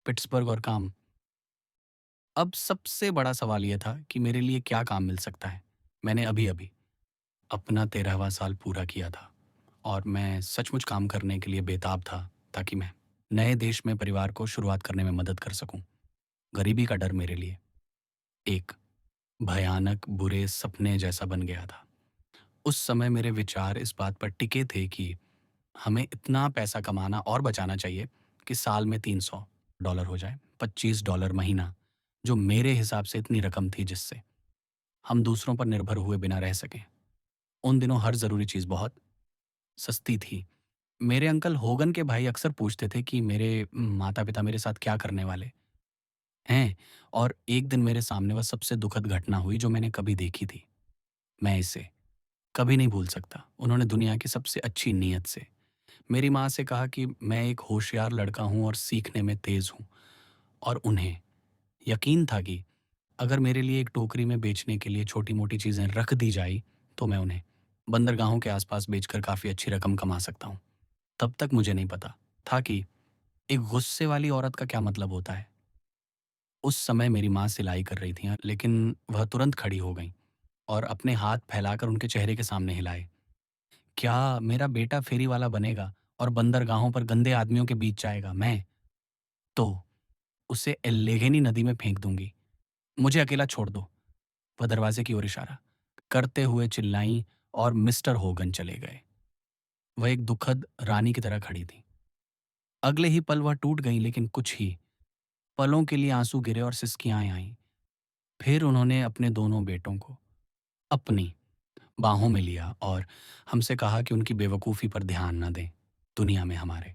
Pittsburgh और काम। अब सबसे बड़ा सवाल ये था कि मेरे लिए क्या काम मिल सकता है। मैंने अभी-अभी अपना 13वां साल पूरा किया था और मैं सचमुच काम करने के लिए बेताब था ताकि मैं नए देश में परिवार को शुरुआत करने में मदद कर सकूं। गरीबी का डर मेरे लिए एक भयानक बुरे सपने जैसा बन गया था। उस समय मेरे विचार इस बात पर टिके थे कि हमें इतना पैसा कमाना और बचाना चाहिए कि साल में $300 हो जाए, $25 महीना, जो मेरे हिसाब से इतनी रकम थी जिससे हम दूसरों पर निर्भर हुए बिना रह सकें। उन दिनों हर ज़रूरी चीज़ बहुत सस्ती थी। मेरे अंकल होगन के भाई अक्सर पूछते थे कि मेरे माता-पिता मेरे साथ क्या करने वाले हैं, और एक दिन मेरे सामने वह सबसे दुखद घटना हुई जो मैंने कभी देखी थी। मैं इसे कभी नहीं भूल सकता। उन्होंने दुनिया की सबसे अच्छी नीयत से मेरी माँ से कहा कि मैं एक होशियार लड़का हूँ और सीखने में तेज़ हूँ, और उन्हें यकीन था कि अगर मेरे लिए एक टोकरी में बेचने के लिए छोटी-मोटी चीज़ें रख दी जाए, तो मैं उन्हें बंदरगाहों के आसपास बेचकर काफ़ी अच्छी रकम कमा सकता हूँ। तब तक मुझे नहीं पता था कि एक गुस्से वाली औरत का क्या मतलब होता है। उस समय मेरी माँ सिलाई कर रही थीं, लेकिन वह तुरंत खड़ी हो गईं और अपने हाथ फैलाकर उनके चेहरे के सामने हिलाए। क्या मेरा बेटा फेरी वाला बनेगा और बंदरगाहों पर गंदे आदमियों के बीच जाएगा? मैं तो उसे एल्लेघेनी नदी में फेंक दूँगी। मुझे अकेला छोड़ दो। वह दरवाजे की ओर इशारा करते हुए चिल्लाईं और मिस्टर होगन चले गए। वह एक दुखद रानी की तरह खड़ी थीं। अगले ही पल वह टूट गईं, लेकिन कुछ ही पलों के लिए आँसू गिरे और सिसकियाँ आईं। फिर उन्होंने अपने दोनों बेटों को अपनी बाहों में लिया और हमसे कहा कि उनकी बेवकूफ़ी पर ध्यान न दें। दुनिया में हमारे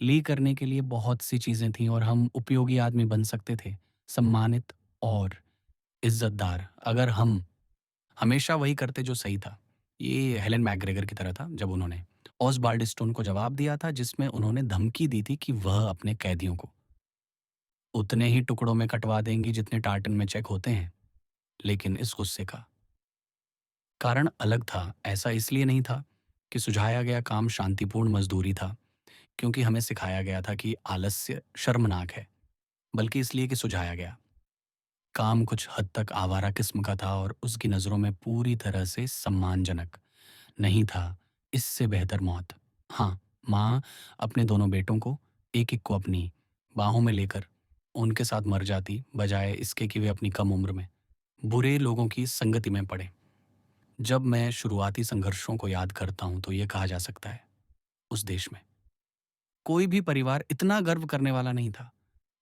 लिए करने के लिए बहुत सी चीज़ें थीं और हम उपयोगी आदमी बन सकते थे, सम्मानित और इज़्ज़तदार, अगर हम हमेशा वही करते जो सही था। ये हेलेन मैकग्रेगर की तरह था जब उन्होंने ऑसवाल्ड स्टोन को जवाब दिया था, जिसमें उन्होंने धमकी दी थी कि वह अपने कैदियों को उतने ही टुकड़ों में कटवा देंगी जितने टार्टन में चेक होते हैं। लेकिन इस गुस्से का कारण अलग था। ऐसा इसलिए नहीं था कि सुझाया गया काम शांतिपूर्ण मजदूरी था, क्योंकि हमें सिखाया गया था कि आलस्य शर्मनाक है, बल्कि इसलिए कि सुझाया गया काम कुछ हद तक आवारा किस्म का था और उसकी नज़रों में पूरी तरह से सम्मानजनक नहीं था। इससे बेहतर मौत। हाँ, माँ अपने दोनों बेटों को एक-एक को अपनी बाहों में लेकर उनके साथ मर जाती, बजाय इसके कि वे अपनी कम उम्र में बुरे लोगों की संगति में पड़े। जब मैं शुरुआती संघर्षों को याद करता हूँ, तो ये कहा जा सकता है, उस देश में कोई भी परिवार इतना गर्व करने वाला नहीं था।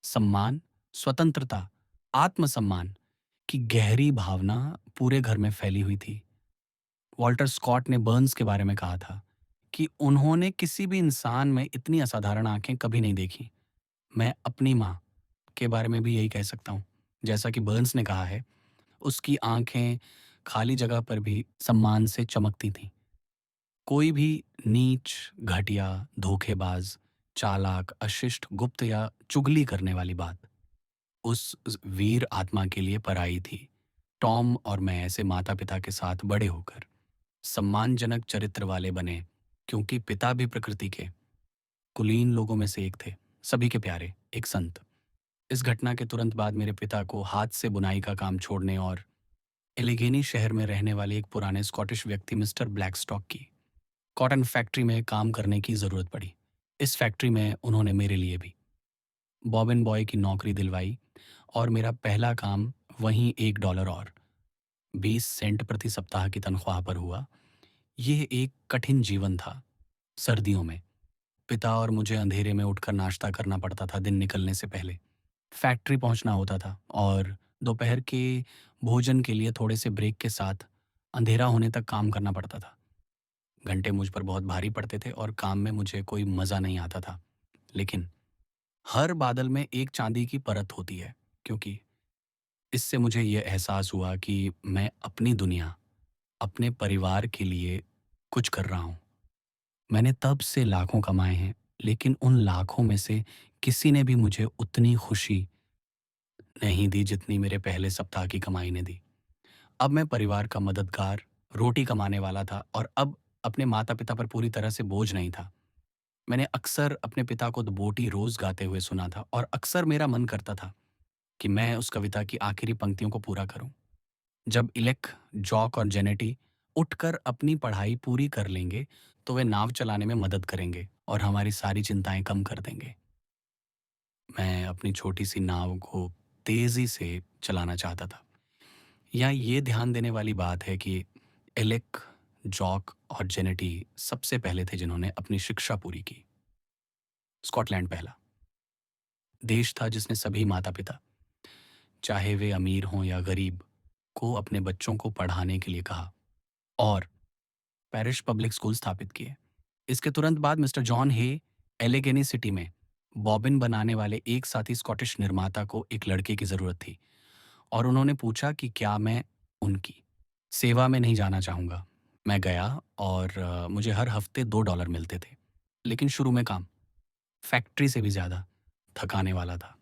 सम्मान, स्वतंत्रता, आत्मसम्मान की गहरी भावना पूरे घर में फैली हुई थी। वॉल्टर स्कॉट ने बर्न्स के बारे में कहा था कि उन्होंने किसी भी इंसान में इतनी असाधारण आंखें कभी नहीं देखी। मैं अपनी माँ के बारे में भी यही कह सकता हूँ। जैसा कि बर्न्स ने कहा है, उसकी आंखें खाली जगह पर भी सम्मान से चमकती थीं। कोई भी नीच, घटिया, धोखेबाज, चालाक, अशिष्ट, गुप्त या चुगली करने वाली बात उस वीर आत्मा के लिए पराई थी। टॉम और मैं ऐसे माता-पिता के साथ बड़े होकर सम्मानजनक चरित्र वाले बने, क्योंकि पिता भी प्रकृति के कुलीन लोगों में से एक थे, सभी के प्यारे, एक संत। इस घटना के तुरंत बाद मेरे पिता को हाथ से बुनाई का काम छोड़ने और एलेघेनी शहर में रहने वाले एक पुराने स्कॉटिश व्यक्ति मिस्टर ब्लैकस्टॉक की कॉटन फैक्ट्री में काम करने की ज़रूरत पड़ी। इस फैक्ट्री में उन्होंने मेरे लिए भी बॉबिन बॉय की नौकरी दिलवाई और मेरा पहला काम वहीं $1 और 20 सेंट प्रति सप्ताह की तनख्वाह पर हुआ। यह एक कठिन जीवन था। सर्दियों में पिता और मुझे अंधेरे में उठकर नाश्ता करना पड़ता था। दिन निकलने से पहले फैक्ट्री पहुंचना होता था और दोपहर के भोजन के लिए थोड़े से ब्रेक के साथ अंधेरा होने तक काम करना पड़ता था। घंटे मुझ पर बहुत भारी पड़ते थे और काम में मुझे कोई मज़ा नहीं आता था। लेकिन हर बादल में एक चांदी की परत होती है, क्योंकि इससे मुझे ये एहसास हुआ कि मैं अपनी दुनिया, अपने परिवार के लिए कुछ कर रहा हूँ। मैंने तब से लाखों कमाए हैं, लेकिन उन लाखों में से किसी ने भी मुझे उतनी खुशी नहीं दी जितनी मेरे पहले सप्ताह की कमाई ने दी। अब मैं परिवार का मददगार, रोटी कमाने वाला था और अब अपने माता-पिता पर पूरी तरह से बोझ नहीं था। मैंने अक्सर अपने पिता को द बोटी रोज़ गाते हुए सुना था और अक्सर मेरा मन करता था कि मैं उस कविता की आखिरी पंक्तियों को पूरा करूं। जब इलेक, जॉक और जेनेटी उठकर अपनी पढ़ाई पूरी कर लेंगे, तो वे नाव चलाने में मदद करेंगे और हमारी सारी चिंताएं कम कर देंगे। मैं अपनी छोटी सी नाव को तेज़ी से चलाना चाहता था। यहाँ ये ध्यान देने वाली बात है कि एलेक, जॉक और जेनेटी सबसे पहले थे जिन्होंने अपनी शिक्षा पूरी की। स्कॉटलैंड पहला देश था जिसने सभी माता-पिता, चाहे वे अमीर हों या गरीब, को अपने बच्चों को पढ़ाने के लिए कहा और पैरिश पब्लिक स्कूल स्थापित किए। इसके तुरंत बाद मिस्टर जॉन हे एलेगेनी सिटी में बॉबिन बनाने वाले एक साथी स्कॉटिश निर्माता को एक लड़के की ज़रूरत थी और उन्होंने पूछा कि क्या मैं उनकी सेवा में नहीं जाना चाहूँगा। मैं गया और मुझे हर हफ्ते $2 मिलते थे। लेकिन शुरू में काम फैक्ट्री से भी ज़्यादा थकाने वाला था।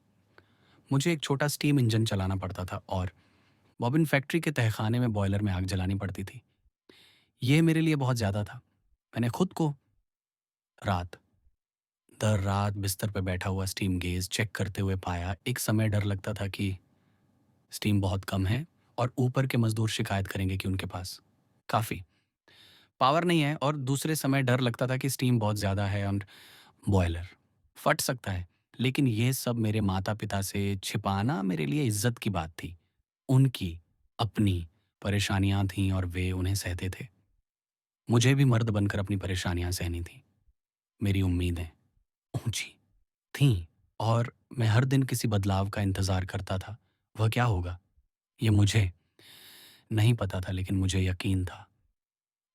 मुझे एक छोटा स्टीम इंजन चलाना पड़ता था और बॉबिन फैक्ट्री के तहखाने में बॉयलर में आग जलानी पड़ती थी। ये मेरे लिए बहुत ज़्यादा था। मैंने खुद को रात दर रात बिस्तर पर बैठा हुआ स्टीम गेज चेक करते हुए पाया। एक समय डर लगता था कि स्टीम बहुत कम है और ऊपर के मजदूर शिकायत करेंगे कि उनके पास काफ़ी पावर नहीं है, और दूसरे समय डर लगता था कि स्टीम बहुत ज़्यादा है और बॉयलर फट सकता है। लेकिन ये सब मेरे माता-पिता से छिपाना मेरे लिए इज़्ज़त की बात थी। उनकी अपनी परेशानियाँ थीं और वे उन्हें सहते थे। मुझे भी मर्द बनकर अपनी परेशानियाँ सहनी थीं। मेरी उम्मीदें ऊँची थीं और मैं हर दिन किसी बदलाव का इंतज़ार करता था। वह क्या होगा? ये मुझे नहीं पता था, लेकिन मुझे यकीन था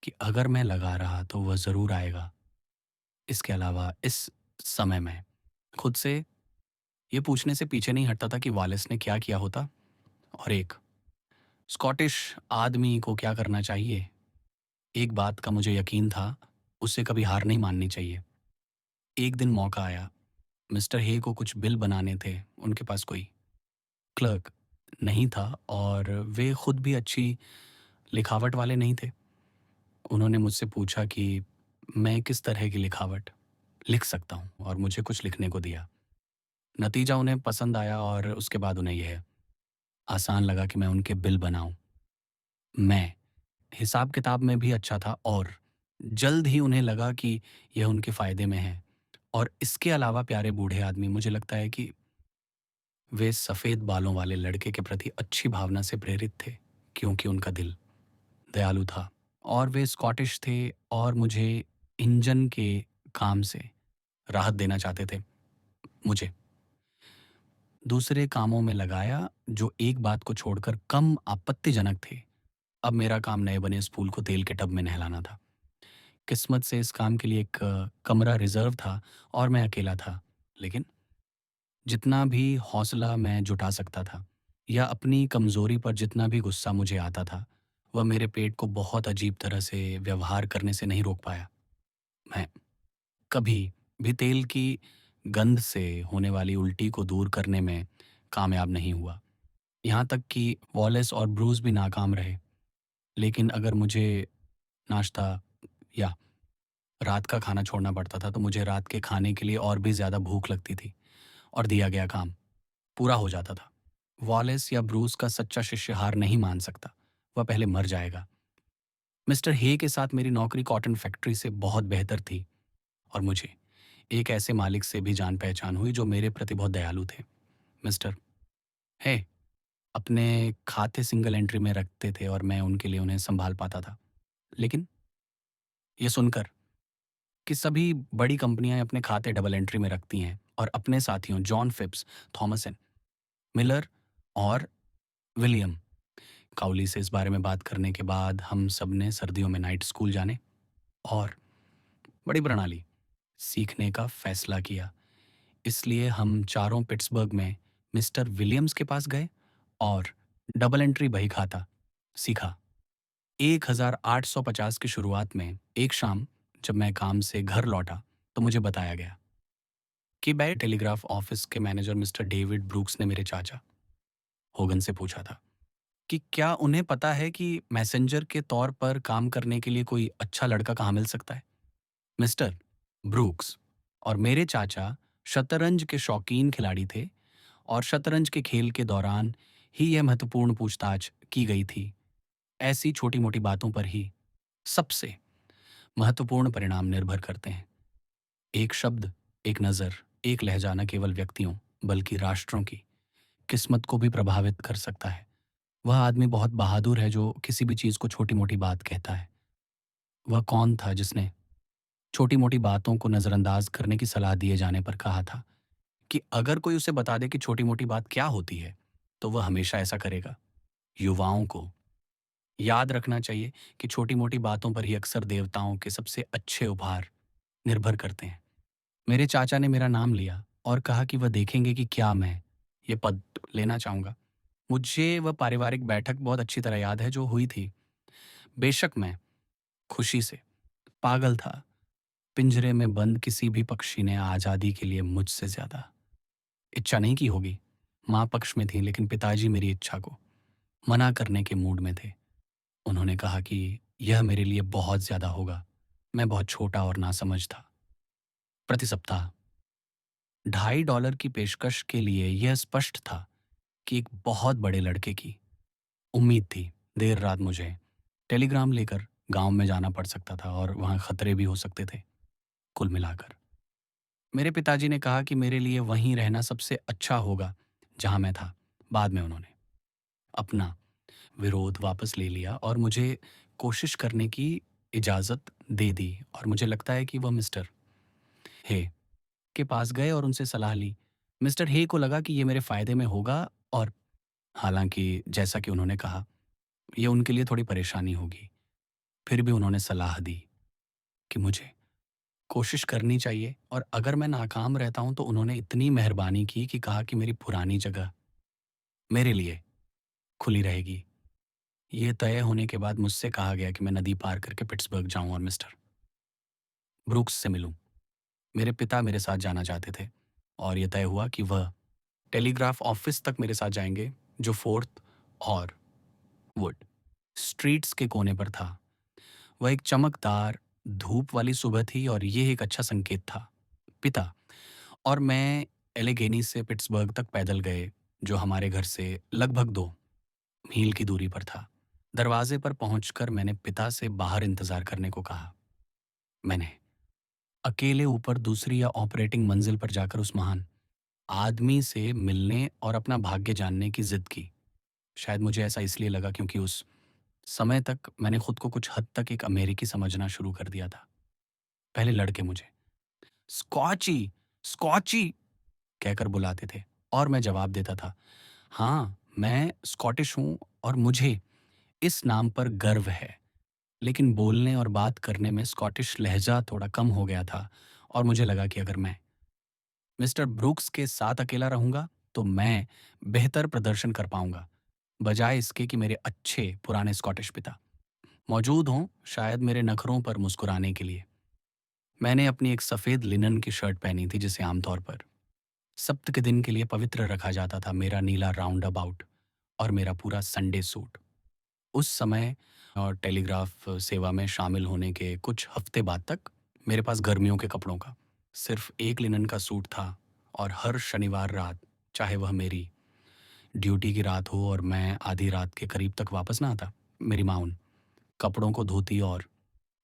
कि अगर मैं लगा रहा तो वह ज़रूर आएगा। इसके अलावा इस समय मैं खुद से ये पूछने से पीछे नहीं हटता था कि वालिस ने क्या किया होता और एक स्कॉटिश आदमी को क्या करना चाहिए। एक बात का मुझे यकीन था, उसे कभी हार नहीं माननी चाहिए। एक दिन मौका आया। मिस्टर हे को कुछ बिल बनाने थे। उनके पास कोई क्लर्क नहीं था और वे खुद भी अच्छी लिखावट वाले नहीं थे। उन्होंने मुझसे पूछा कि मैं किस तरह की लिखावट लिख सकता हूँ और मुझे कुछ लिखने को दिया। नतीजा उन्हें पसंद आया और उसके बाद उन्हें यह आसान लगा कि मैं उनके बिल बनाऊँ। मैं हिसाब किताब में भी अच्छा था और जल्द ही उन्हें लगा कि यह उनके फ़ायदे में है। और इसके अलावा प्यारे बूढ़े आदमी, मुझे लगता है कि वे सफ़ेद बालों वाले लड़के के प्रति अच्छी भावना से प्रेरित थे, क्योंकि उनका दिल दयालु था और वे स्कॉटिश थे और मुझे इंजन के काम से राहत देना चाहते थे। मुझे दूसरे कामों में लगाया जो एक बात को छोड़कर कम आपत्तिजनक थे। अब मेरा काम नए बने इस फूल को तेल के टब में नहलाना था। किस्मत से इस काम के लिए एक कमरा रिज़र्व था और मैं अकेला था। लेकिन जितना भी हौसला मैं जुटा सकता था या अपनी कमज़ोरी पर जितना भी गुस्सा मुझे आता था, वह मेरे पेट को बहुत अजीब तरह से व्यवहार करने से नहीं रोक पाया। मैं कभी भी तेल की गंध से होने वाली उल्टी को दूर करने में कामयाब नहीं हुआ। यहाँ तक कि वॉलेस और ब्रूस भी नाकाम रहे। लेकिन अगर मुझे नाश्ता या रात का खाना छोड़ना पड़ता था, तो मुझे रात के खाने के लिए और भी ज़्यादा भूख लगती थी और दिया गया काम पूरा हो जाता था। वॉलेस या ब्रूस का सच्चा शिष्य हार नहीं मान सकता, वह पहले मर जाएगा। मिस्टर हे के साथ मेरी नौकरी कॉटन फैक्ट्री से बहुत बेहतर थी और मुझे एक ऐसे मालिक से भी जान पहचान हुई जो मेरे प्रति बहुत दयालु थे। मिस्टर हे अपने खाते सिंगल एंट्री में रखते थे और मैं उनके लिए उन्हें संभाल पाता था। लेकिन ये सुनकर कि सभी बड़ी कंपनियां अपने खाते डबल एंट्री में रखती हैं और अपने साथियों जॉन फिप्स, थॉमसन, मिलर और विलियम काउली से इस बारे में बात करने के बाद हम सब ने सर्दियों में नाइट स्कूल जाने और बड़ी प्रणाली सीखने का फैसला किया। इसलिए हम चारों पिट्सबर्ग में मिस्टर विलियम्स के पास गए और डबल एंट्री बही खाता सीखा। 1850 की शुरुआत में एक शाम जब मैं काम से घर लौटा, तो मुझे बताया गया कि बै टेलीग्राफ ऑफिस के मैनेजर मिस्टर डेविड ब्रूक्स ने मेरे चाचा होगन से पूछा था कि क्या उन्हें पता है कि मैसेंजर के तौर पर काम करने के लिए कोई अच्छा लड़का कहाँ मिल सकता है। मिस्टर ब्रूक्स और मेरे चाचा शतरंज के शौकीन खिलाड़ी थे और शतरंज के खेल के दौरान ही यह महत्वपूर्ण पूछताछ की गई थी। ऐसी छोटी-मोटी बातों पर ही सबसे महत्वपूर्ण परिणाम निर्भर करते हैं। एक शब्द, एक नज़र, एक लहज़ा न केवल व्यक्तियों बल्कि राष्ट्रों की किस्मत को भी प्रभावित कर सकता है। वह आदमी बहुत बहादुर है जो किसी भी चीज़ को छोटी-मोटी बात कहता है। वह कौन था जिसने छोटी-मोटी बातों को नज़रअंदाज करने की सलाह दिए जाने पर कहा था कि अगर कोई उसे बता दे कि छोटी-मोटी बात क्या होती है, तो वह हमेशा ऐसा करेगा। युवाओं को याद रखना चाहिए कि छोटी-मोटी बातों पर ही अक्सर देवताओं के सबसे अच्छे उपहार निर्भर करते हैं। मेरे चाचा ने मेरा नाम लिया और कहा कि वह देखेंगे कि क्या मैं ये पद लेना चाहूँगा। मुझे वह पारिवारिक बैठक बहुत अच्छी तरह याद है जो हुई थी। बेशक मैं खुशी से पागल था। पिंजरे में बंद किसी भी पक्षी ने आज़ादी के लिए मुझसे ज़्यादा इच्छा नहीं की होगी। माँ पक्ष में थी लेकिन पिताजी मेरी इच्छा को मना करने के मूड में थे। उन्होंने कहा कि यह मेरे लिए बहुत ज़्यादा होगा। मैं बहुत छोटा और नासमझ था। प्रति सप्ताह $2.5 की पेशकश के लिए यह स्पष्ट था कि एक बहुत बड़े लड़के की उम्मीद थी। देर रात मुझे टेलीग्राम लेकर गांव में जाना पड़ सकता था और वहां खतरे भी हो सकते थे। कुल मिलाकर मेरे पिताजी ने कहा कि मेरे लिए वहीं रहना सबसे अच्छा होगा जहां मैं था। बाद में उन्होंने अपना विरोध वापस ले लिया और मुझे कोशिश करने की इजाज़त दे दी और मुझे लगता है कि वह मिस्टर हे के पास गए और उनसे सलाह ली। मिस्टर हे को लगा कि ये मेरे फ़ायदे में होगा और हालाँकि जैसा कि उन्होंने कहा, ये उनके लिए थोड़ी परेशानी होगी। फिर भी उन्होंने सलाह दी कि मुझे कोशिश करनी चाहिए और अगर मैं नाकाम रहता हूँ तो उन्होंने इतनी मेहरबानी की कि कहा कि मेरी पुरानी जगह मेरे लिए खुली रहेगी। ये तय होने के बाद मुझसे कहा गया कि मैं नदी पार करके पिट्सबर्ग जाऊँ और मिस्टर ब्रूक्स से मिलूँ। मेरे पिता मेरे साथ जाना चाहते थे और ये तय हुआ कि वह टेलीग्राफ ऑफिस तक मेरे साथ जाएँगे जो 4th और वुड स्ट्रीट्स के कोने पर था। वह एक चमकदार धूप वाली सुबह थी और ये एक अच्छा संकेत था। पिता और मैं एलेगेनी से पिट्सबर्ग तक पैदल गए जो हमारे घर से लगभग 2 मील की दूरी पर था। दरवाजे पर पहुंचकर मैंने पिता से बाहर इंतजार करने को कहा। मैंने अकेले ऊपर दूसरी या ऑपरेटिंग मंजिल पर जाकर उस महान आदमी से मिलने और अपना भाग्य जानने की जिद की। शायद मुझे ऐसा इसलिए लगा क्योंकि उस समय तक मैंने खुद को कुछ हद तक एक अमेरिकी समझना शुरू कर दिया था। पहले लड़के मुझे स्कॉची, स्कॉची कहकर बुलाते थे और मैं जवाब देता था, हाँ, मैं स्कॉटिश हूँ और मुझे इस नाम पर गर्व है। लेकिन बोलने और बात करने में स्कॉटिश लहजा थोड़ा कम हो गया था और मुझे लगा कि अगर मैं मिस्टर ब्रूक्स के साथ अकेला रहूंगा तो मैं बेहतर प्रदर्शन कर पाऊंगा बजाय इसके कि मेरे अच्छे पुराने स्कॉटिश पिता मौजूद हों, शायद मेरे नखरों पर मुस्कुराने के लिए। मैंने अपनी एक सफ़ेद लिनन की शर्ट पहनी थी जिसे आमतौर पर सप्त के दिन के लिए पवित्र रखा जाता था। मेरा नीला राउंड अबाउट और मेरा पूरा संडे सूट उस समय और टेलीग्राफ सेवा में शामिल होने के कुछ हफ्ते बाद तक मेरे पास गर्मियों के कपड़ों का सिर्फ एक लिनन का सूट था और हर शनिवार रात, चाहे वह मेरी ड्यूटी की रात हो और मैं आधी रात के करीब तक वापस ना आता, मेरी माँ उन कपड़ों को धोती और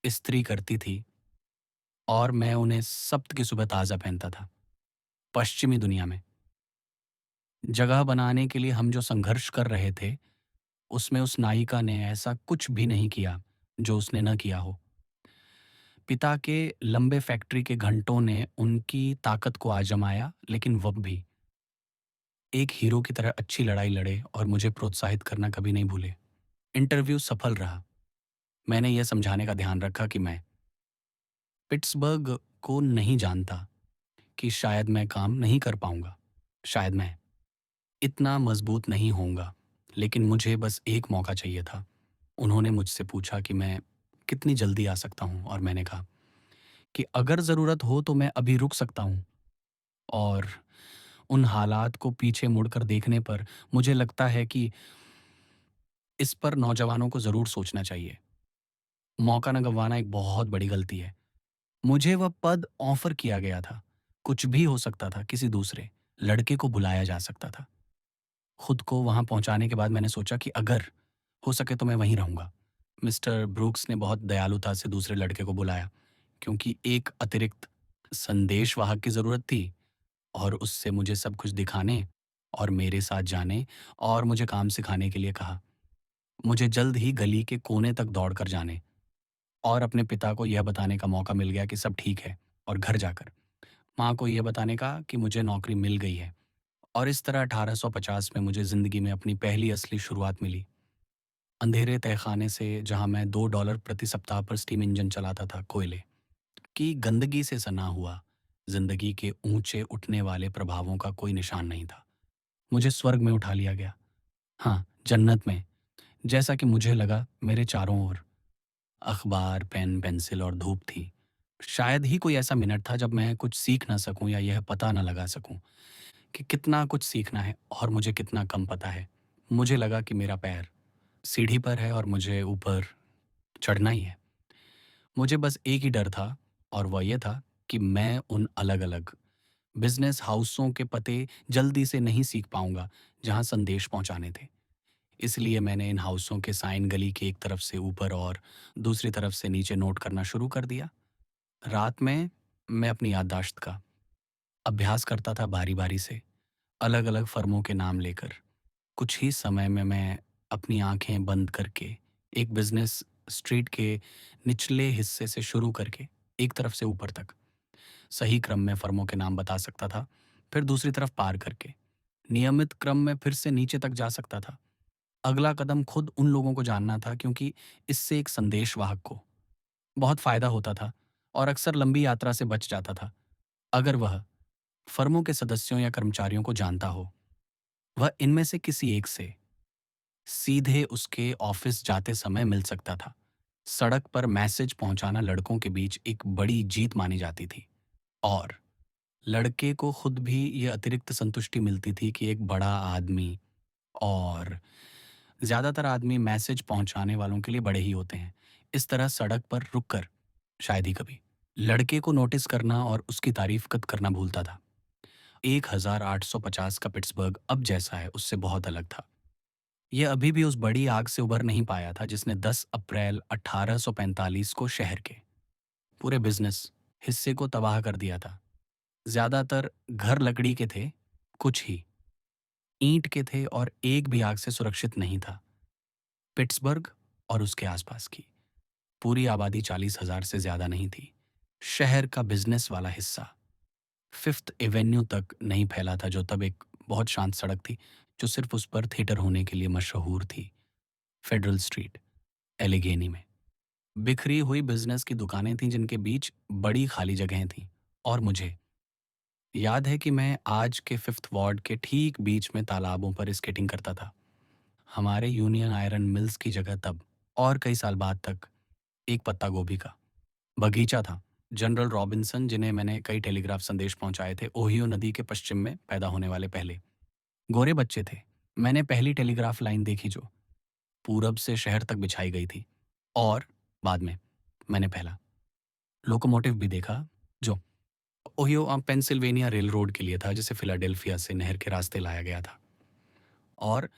इस्त्री करती थी और मैं उन्हें सब्त की सुबह ताज़ा पहनता था। पश्चिमी दुनिया में जगह बनाने के लिए हम जो संघर्ष कर रहे थे, उसमें उस नायिका ने ऐसा कुछ भी नहीं किया जो उसने न किया हो। पिता के लंबे फैक्ट्री के घंटों ने उनकी ताकत को आजमाया, लेकिन वह भी एक हीरो की तरह अच्छी लड़ाई लड़े और मुझे प्रोत्साहित करना कभी नहीं भूले। इंटरव्यू सफल रहा। मैंने यह समझाने का ध्यान रखा कि मैं पिट्सबर्ग को नहीं जानता, कि शायद मैं काम नहीं कर पाऊंगा, शायद मैं इतना मजबूत नहीं होऊंगा, लेकिन मुझे बस एक मौका चाहिए था। उन्होंने मुझसे पूछा कि मैं कितनी जल्दी आ सकता हूँ और मैंने कहा कि अगर ज़रूरत हो तो मैं अभी रुक सकता हूँ। और उन हालात को पीछे मुड़कर देखने पर मुझे लगता है कि इस पर नौजवानों को ज़रूर सोचना चाहिए। मौका न गंवाना एक बहुत बड़ी गलती है। मुझे वह पद ऑफर किया गया था, कुछ भी हो सकता था, किसी दूसरे लड़के को बुलाया जा सकता था। खुद को वहाँ पहुँचाने के बाद मैंने सोचा कि अगर हो सके तो मैं वहीं रहूँगा। मिस्टर ब्रूक्स ने बहुत दयालुता से दूसरे लड़के को बुलाया, क्योंकि एक अतिरिक्त संदेशवाहक की ज़रूरत थी और उससे मुझे सब कुछ दिखाने और मेरे साथ जाने और मुझे काम सिखाने के लिए कहा। मुझे जल्द ही गली के कोने तक दौड़कर जाने और अपने पिता को यह बताने का मौका मिल गया कि सब ठीक है, और घर जाकर माँ को यह बताने का कि मुझे नौकरी मिल गई है। और इस तरह 1850 में मुझे ज़िंदगी में अपनी पहली असली शुरुआत मिली। अंधेरे तहखाने से, जहाँ मैं $2 प्रति सप्ताह पर स्टीम इंजन चलाता था, कोयले की गंदगी से सना हुआ ज़िंदगी के ऊंचे उठने वाले प्रभावों का कोई निशान नहीं था। मुझे स्वर्ग में उठा लिया गया। हाँ, जन्नत में। जैसा कि मुझे लगा, मेरे चारों ओर अखबार, पेन, पेंसिल और धूप थी। शायद ही कोई ऐसा मिनट था जब मैं कुछ सीख ना सकूं या यह पता ना लगा सकूं कि कितना कुछ सीखना है और मुझे कितना कम पता है। मुझे लगा कि मेरा पैर सीढ़ी पर है और मुझे ऊपर चढ़ना ही है। मुझे बस एक ही डर था, और वह ये था कि मैं उन अलग-अलग बिज़नेस हाउसों के पते जल्दी से नहीं सीख पाऊँगा, जहाँ संदेश पहुँचाने थे। इसलिए मैंने इन हाउसों के साइन गली की एक तरफ से ऊपर और दूसरी तरफ से नीचे नोट करना शुरू कर दिया। रात में मैं अपनी याददाश्त का अभ्यास करता था बारी-बारी से, अलग-अलग फर्मों के नाम लेकर। कुछ ही समय में मैं अपनी आँखें बंद करके एक बिज़नेस स्ट्रीट के निचले हिस्से से शुरू करके एक तरफ से ऊपर तक सही क्रम में फर्मों के नाम बता सकता था, फिर दूसरी तरफ पार करके नियमित क्रम में फिर से नीचे तक जा सकता था। अगला कदम खुद उन लोगों को जानना था, क्योंकि इससे एक संदेशवाहक को बहुत फ़ायदा होता था और अक्सर लंबी यात्रा से बच जाता था। अगर वह फर्मों के सदस्यों या कर्मचारियों को जानता हो, वह इनमें से किसी एक से सीधे उसके ऑफिस जाते समय मिल सकता था। सड़क पर मैसेज पहुंचाना लड़कों के बीच एक बड़ी जीत मानी जाती थी, और लड़के को खुद भी ये अतिरिक्त संतुष्टि मिलती थी कि एक बड़ा आदमी, और ज़्यादातर आदमी मैसेज पहुंचाने वालों के लिए बड़े ही होते हैं, इस तरह सड़क पर रुककर शायद ही कभी लड़के को नोटिस करना और उसकी तारीफ कद करना भूलता था। 1850 का पिट्सबर्ग अब जैसा है उससे बहुत अलग था। यह अभी भी उस बड़ी आग से उबर नहीं पाया था जिसने 10 अप्रैल 1845 को शहर के पूरे बिजनेस हिस्से को तबाह कर दिया था। ज्यादातर घर लकड़ी के थे, कुछ ही ईंट के थे, और एक भी आग से सुरक्षित नहीं था। पिट्सबर्ग और उसके आसपास की पूरी आबादी 40,000 से ज्यादा नहीं थी। शहर का बिजनेस वाला हिस्सा फिफ्थ एवेन्यू तक नहीं फैला था, जो तब एक बहुत शांत सड़क थी, जो सिर्फ उस पर थिएटर होने के लिए मशहूर थी। फेडरल स्ट्रीट, एलिगेनी में बिखरी हुई बिजनेस की दुकानें थीं, जिनके बीच बड़ी खाली जगहें थीं। और मुझे याद है कि मैं आज के फिफ्थ वार्ड के ठीक बीच में तालाबों पर स्केटिंग करता था। हमारे यूनियन आयरन मिल्स की जगह तब और कई साल बाद तक एक पत्ता गोभी का बगीचा था। जनरल रॉबिन्सन, जिन्हें मैंने कई टेलीग्राफ संदेश पहुंचाए थे, ओहियो नदी के पश्चिम में पैदा होने वाले पहले गोरे बच्चे थे। मैंने पहली टेलीग्राफ लाइन देखी जो पूरब से शहर तक बिछाई गई थी, और बाद में मैंने पहला लोकोमोटिव भी देखा, जो ओहियो पेंसिल्वेनिया रेल रोड के लिए था, जिसे फिलाडेल्फिया से नहर के रास्ते लाया गया था और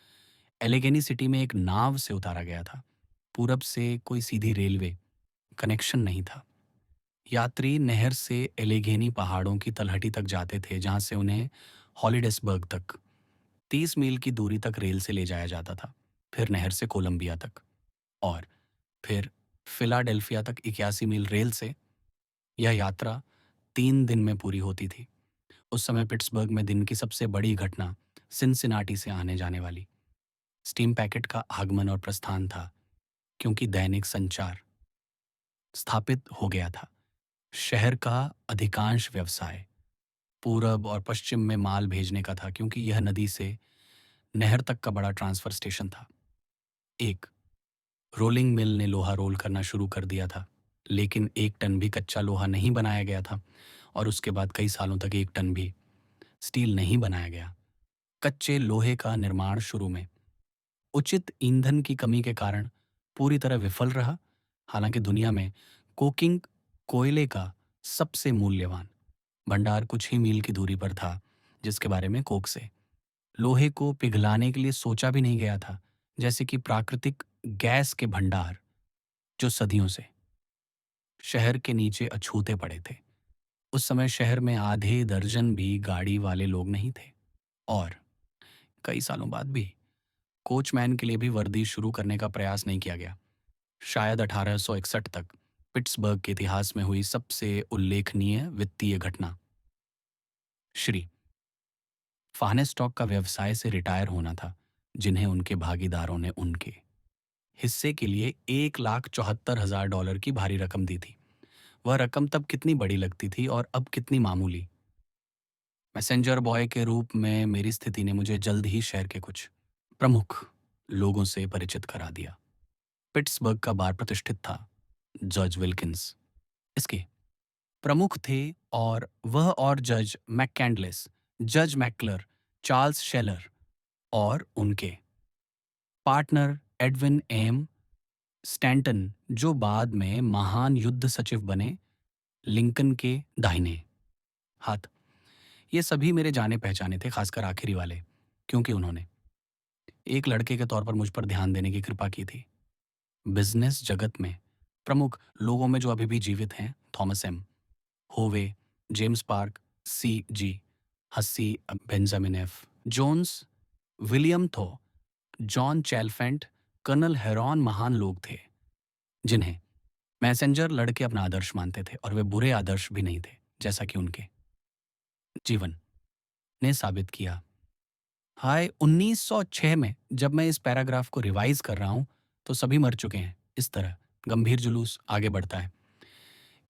एलेगेनी सिटी में एक नाव से उतारा गया था। पूरब से कोई सीधी रेलवे कनेक्शन नहीं था। यात्री नहर से एलेगेनी पहाड़ों की तलहटी तक जाते थे, जहां से उन्हें हॉलिडेसबर्ग तक 30 मील की दूरी तक रेल से ले जाया जाता था, फिर नहर से कोलंबिया तक, और फिर फिलाडेल्फिया तक 81 मील रेल से। यह यात्रा 3 दिन में पूरी होती थी। उस समय पिट्सबर्ग में दिन की सबसे बड़ी घटना सिनसिनाटी से आने जाने वाली स्टीम पैकेट का आगमन और प्रस्थान था, क्योंकि दैनिक संचार स्थापित हो गया था। शहर का अधिकांश व्यवसाय पूरब और पश्चिम में माल भेजने का था, क्योंकि यह नदी से नहर तक का बड़ा ट्रांसफर स्टेशन था। एक रोलिंग मिल ने लोहा रोल करना शुरू कर दिया था, लेकिन 1 टन भी कच्चा लोहा नहीं बनाया गया था, और उसके बाद कई सालों तक 1 टन भी स्टील नहीं बनाया गया। कच्चे लोहे का निर्माण शुरू में उचित ईंधन की कमी के कारण पूरी तरह विफल रहा। हालांकि दुनिया में कोकिंग कोयले का सबसे मूल्यवान भंडार कुछ ही मील की दूरी पर था, जिसके बारे में कोक से लोहे को पिघलाने के लिए सोचा भी नहीं गया था, जैसे कि प्राकृतिक गैस के भंडार जो सदियों से शहर के नीचे अछूते पड़े थे। उस समय शहर में आधे दर्जन भी गाड़ी वाले लोग नहीं थे, और कई सालों बाद भी कोचमैन के लिए भी वर्दी शुरू करने का प्रयास नहीं किया गया। शायद 1861 तक पिट्सबर्ग के इतिहास में हुई सबसे उल्लेखनीय वित्तीय घटना श्री फानेस्टॉक का व्यवसाय से रिटायर होना था, जिन्हें उनके भागीदारों ने उनके हिस्से के लिए $1,74,000 की भारी रकम दी थी। वह रकम तब कितनी बड़ी लगती थी और अब कितनी मामूली। मैसेंजर बॉय के रूप में मेरी स्थिति ने मुझे जल्द ही शहर के कुछ प्रमुख लोगों से परिचित करा दिया। पिट्सबर्ग का बार प्रतिष्ठित था। जज विल्किंस इसके प्रमुख थे, और वह और जज मैककैंडलेस, जज मैकलर, चार्ल्स शेलर और उनके पार्टनर एडविन एम स्टैंटन, जो बाद में महान युद्ध सचिव बने, लिंकन के दाहिने हाथ। ये सभी मेरे जाने पहचाने थे, खासकर आखिरी वाले, क्योंकि उन्होंने एक लड़के के तौर पर मुझ पर ध्यान देने की कृपा की थी। बिजनेस जगत में प्रमुख लोगों में जो अभी भी जीवित हैं, Thomas M Howe, James Park, C G Hussey, Benjamin F Jones, William Thaw, John Chalfant, colonel Heron महान लोग थे, जिन्हें मैसेंजर लड़के अपना आदर्श मानते थे, और वे बुरे आदर्श भी नहीं थे, जैसा कि उनके जीवन ने साबित किया। हाय 1906 में जब मैं इस पैराग्राफ को रिवाइज कर रहा हूं, तो सभी मर चुके हैं। इस तरह गंभीर जुलूस आगे बढ़ता है।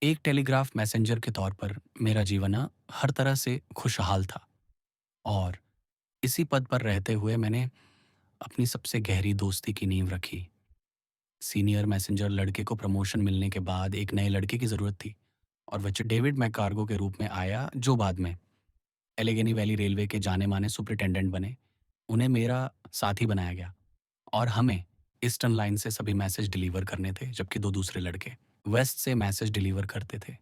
एक टेलीग्राफ मैसेंजर के तौर पर मेरा जीवन हर तरह से खुशहाल था, और इसी पद पर रहते हुए मैंने अपनी सबसे गहरी दोस्ती की नींव रखी। सीनियर मैसेंजर लड़के को प्रमोशन मिलने के बाद एक नए लड़के की ज़रूरत थी, और वह डेविड मैकार्गो के रूप में आया, जो बाद में एलेगेनी वैली रेलवे के जाने माने सुपरिटेंडेंट बने। उन्हें मेरा साथी बनाया गया, और हमें ईस्टर्न लाइन से सभी मैसेज डिलीवर करने थे, जबकि दो दूसरे लड़के वेस्ट से मैसेज डिलीवर करते थे।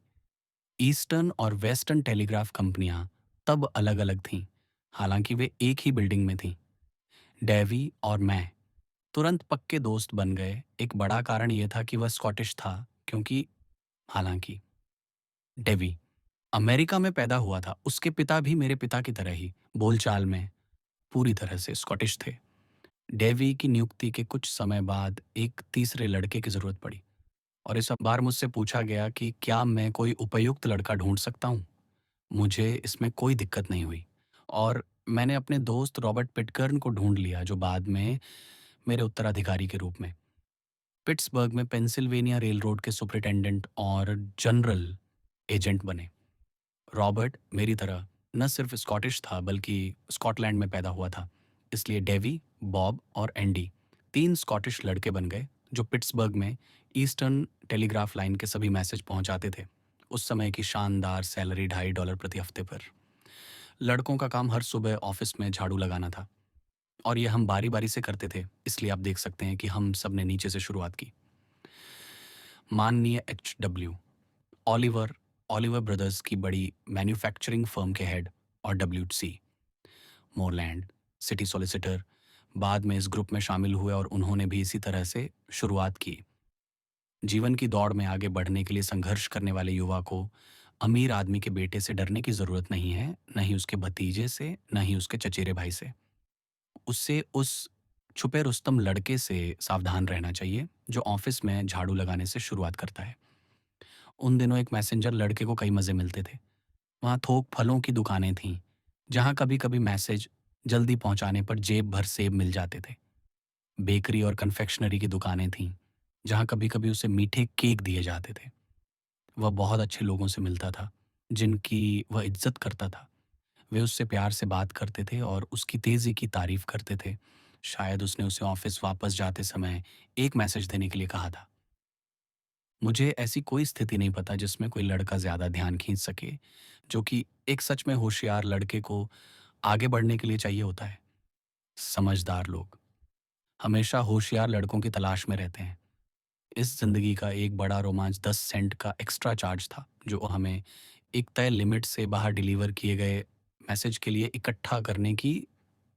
ईस्टर्न और वेस्टर्न टेलीग्राफ कंपनियां तब अलग अलग थीं, हालांकि वे एक ही बिल्डिंग में थीं। डेवी और मैं तुरंत पक्के दोस्त बन गए। एक बड़ा कारण यह था कि वह स्कॉटिश था, क्योंकि हालांकि डेवी अमेरिका में पैदा हुआ था, उसके पिता भी मेरे पिता की तरह ही बोलचाल में पूरी तरह से स्कॉटिश थे। डेवी की नियुक्ति के कुछ समय बाद एक तीसरे लड़के की जरूरत पड़ी, और इस बार मुझसे पूछा गया कि क्या मैं कोई उपयुक्त लड़का ढूंढ सकता हूँ। मुझे इसमें कोई दिक्कत नहीं हुई, और मैंने अपने दोस्त रॉबर्ट पिटकर्न को ढूंढ लिया, जो बाद में मेरे उत्तराधिकारी के रूप में पिट्सबर्ग में पेंसिल्वेनिया रेल रोड के सुपरिटेंडेंट और जनरल एजेंट बने। रॉबर्ट मेरी तरह न सिर्फ स्कॉटिश था, बल्कि स्कॉटलैंड में पैदा हुआ था। इसलिए डेवी, बॉब और एंडी तीन स्कॉटिश लड़के बन गए, जो पिट्सबर्ग में ईस्टर्न टेलीग्राफ लाइन के सभी मैसेज पहुंचाते थे। उस समय की शानदार सैलरी $2.5 प्रति हफ्ते पर। लड़कों का काम हर सुबह ऑफिस में झाड़ू लगाना था, और ये हम बारी बारी से करते थे, इसलिए आप देख सकते हैं कि हम सब ने नीचे से शुरुआत की। माननीय HW ऑलिवर ऑलिवर ब्रदर्स की बड़ी मैन्युफैक्चरिंग फर्म के हेड, और WC मोरलैंड सिटी सॉलिसिटर बाद में इस ग्रुप में शामिल हुए, और उन्होंने भी इसी तरह से शुरुआत की। जीवन की दौड़ में आगे बढ़ने के लिए संघर्ष करने वाले युवा को अमीर आदमी के बेटे से डरने की जरूरत नहीं है, न ही उसके भतीजे से, न ही उसके चचेरे भाई से। उससे उस छुपे रुस्तम लड़के से सावधान रहना चाहिए, जो ऑफिस में झाड़ू लगाने से शुरुआत करता है। उन दिनों एक मैसेंजर लड़के को कई मज़े मिलते थे। वहाँ थोक फलों की दुकानें थीं, जहाँ कभी-कभी मैसेज जल्दी पहुँचाने पर जेब भर सेब मिल जाते थे। बेकरी और कन्फेक्शनरी की दुकानें थीं, जहाँ कभी-कभी उसे मीठे केक दिए जाते थे। वह बहुत अच्छे लोगों से मिलता था, जिनकी वह इज्जत करता था। वे उससे प्यार से बात करते थे और उसकी तेज़ी की तारीफ करते थे। शायद उसने उसे ऑफिस वापस जाते समय एक मैसेज देने के लिए कहा था। मुझे ऐसी कोई स्थिति नहीं पता जिसमें कोई लड़का ज़्यादा ध्यान खींच सके, जो कि एक सच में होशियार लड़के को आगे बढ़ने के लिए चाहिए होता है। समझदार लोग हमेशा होशियार लड़कों की तलाश में रहते हैं। इस ज़िंदगी का एक बड़ा रोमांच 10 सेंट का एक्स्ट्रा चार्ज था, जो हमें एक तय लिमिट से बाहर डिलीवर किए गए मैसेज के लिए इकट्ठा करने की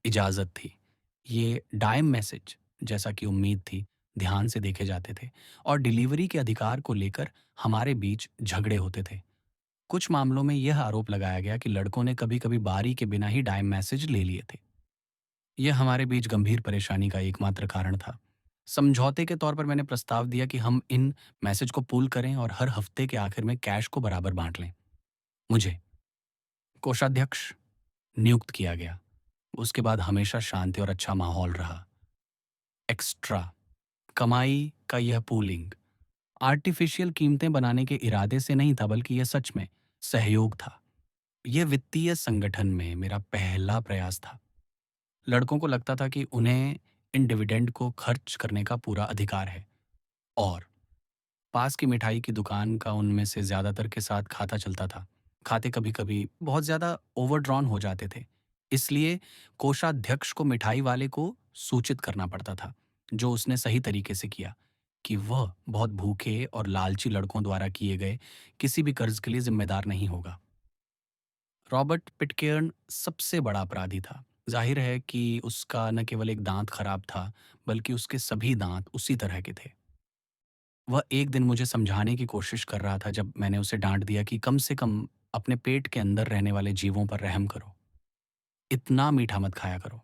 इजाज़त थी। ये डायम मैसेज, जैसा कि उम्मीद थी, ध्यान से देखे जाते थे और डिलीवरी के अधिकार को लेकर हमारे बीच झगड़े होते थे। कुछ मामलों में यह आरोप लगाया गया कि लड़कों ने कभी-कभी बारी के बिना ही डायम मैसेज ले लिए थे। यह हमारे बीच गंभीर परेशानी का एकमात्र कारण था। समझौते के तौर पर मैंने प्रस्ताव दिया कि हम इन मैसेज को पूल करें और हर हफ्ते के आखिर में कैश को बराबर बाँट लें। मुझे कोषाध्यक्ष नियुक्त किया गया। उसके बाद हमेशा शांति और अच्छा माहौल रहा। एक्स्ट्रा कमाई का यह पूलिंग आर्टिफिशियल कीमतें बनाने के इरादे से नहीं था, बल्कि यह सच में सहयोग था। यह वित्तीय संगठन में मेरा पहला प्रयास था। लड़कों को लगता था कि उन्हें इन डिविडेंड को खर्च करने का पूरा अधिकार है और पास की मिठाई की दुकान का उनमें से ज़्यादातर के साथ खाता चलता था। खाते कभी-कभी बहुत ज़्यादा ओवरड्रॉन हो जाते थे। इसलिए कोषाध्यक्ष को मिठाई वाले को सूचित करना पड़ता था, जो उसने सही तरीके से किया, कि वह बहुत भूखे और लालची लड़कों द्वारा किए गए किसी भी कर्ज के लिए ज़िम्मेदार नहीं होगा। रॉबर्ट पिटकेर्न सबसे बड़ा अपराधी था। ज़ाहिर है कि उसका न केवल एक दाँत खराब था, बल्कि उसके सभी दाँत उसी तरह के थे। वह एक दिन मुझे समझाने की कोशिश कर रहा था जब मैंने उसे डाँट दिया कि कम से कम अपने पेट के अंदर रहने वाले जीवों पर रहम करो। इतना मीठा मत खाया करो।